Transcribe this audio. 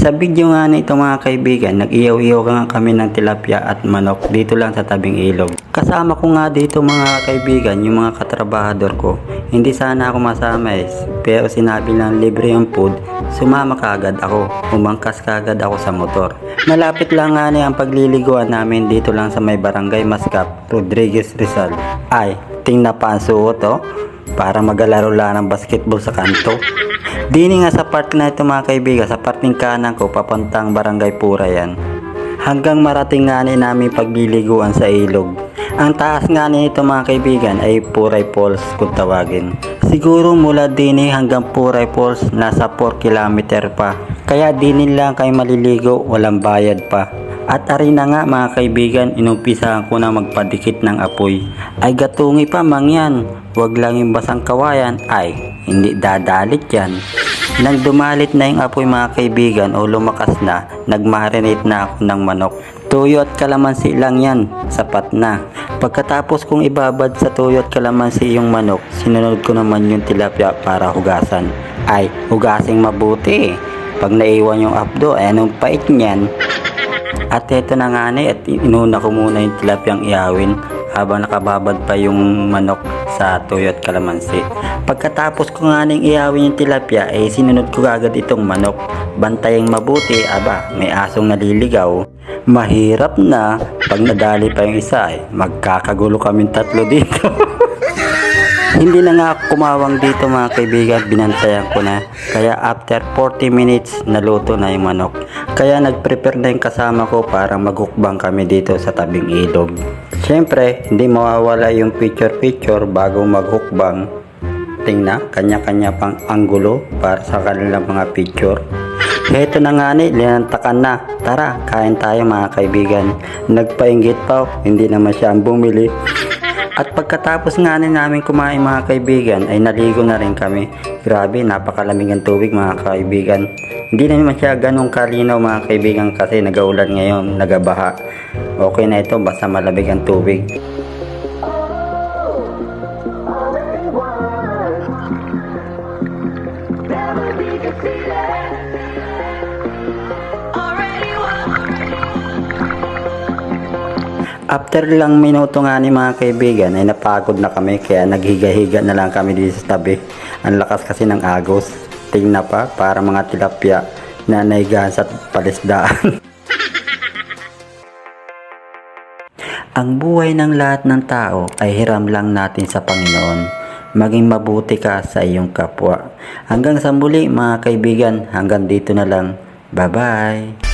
Sa video nga nito mga kaibigan, nag-iyaw-iyaw nga kami ng tilapia at manok dito lang sa tabing ilog. Kasama ko nga dito mga kaibigan, yung mga katrabahador ko. Hindi sana ako masama pero sinabi lang libre yung food, sumama kagad ako, umangkas kagad ako sa motor. Malapit lang nga ang pagliliguan namin dito lang sa may barangay Mascap, Rodriguez Rizal. Ay, tingnan pa ang suot para magalaro lang ng basketball sa kanto. Dini nga sa part na ito mga kaibigan, sa parting kanan ko papuntang barangay Pura yan. Hanggang marating nga namin pagliliguan sa ilog. Ang taas nga nito mga kaibigan ay Puray Falls kung tawagin. Siguro mula dini hanggang Puray Falls nasa 4 kilometer pa. Kaya dini lang kayo maliligo, walang bayad pa. At ari na nga mga kaibigan, inumpisahan ko na magpadikit ng apoy. Ay gatungi pa mangyan, wag lang yung basang kawayan, ay hindi dadalit yan. Nang dumalit na yung apoy mga kaibigan o lumakas na, nagmarinate na ako ng manok. Tuyo at kalamansi lang yan, sapat na. Pagkatapos kong ibabad sa tuyo at kalamansi yung manok, sinunod ko naman yung tilapia para hugasan. Ay, hugasing mabuti. Pag naiwan yung apdo, ay anong pait niyan? At eto na nga at inuna ko muna yung tilapiyang ihawin habang nakababad pa yung manok sa tuyo at kalamansi. Pagkatapos ko nga ihawin yung tilapia ay sinunod ko agad itong manok. Bantayang mabuti, may asong naliligaw. Mahirap na pag nadali pa yung isa magkakagulo kaming tatlo dito. Hindi na nga ako kumawang dito mga kaibigan, binantayan ko na. Kaya after 40 minutes, naluto na yung manok. Kaya nag-prepare na yung kasama ko para maghukbang kami dito sa tabing ilog. Siyempre, hindi mawawala yung picture-picture bago maghukbang. Tingnan, kanya-kanya pang anggulo para sa kanilang mga picture. Heto na nga linantakan na. Tara, kain tayo mga kaibigan. Nagpainggit pa, hindi naman siya ang bumili. At pagkatapos nga namin kumain mga kaibigan ay naligo na rin kami. Grabe, napakalamig ang tubig mga kaibigan. Hindi naman siya ganong kalinaw mga kaibigan kasi nag-uulan ngayon, nagabaha. Okay na ito basta malamig ang tubig. After lang minuto nga mga kaibigan ay napagod na kami kaya naghiga-higa na lang kami dito sa tabi. Ang lakas kasi ng agos. Tingnan pa para mga tilapia na naigahan sa palisdaan. Ang buhay ng lahat ng tao ay hiram lang natin sa Panginoon. Maging mabuti ka sa iyong kapwa. Hanggang sa muli mga kaibigan, hanggang dito na lang. Bye-bye!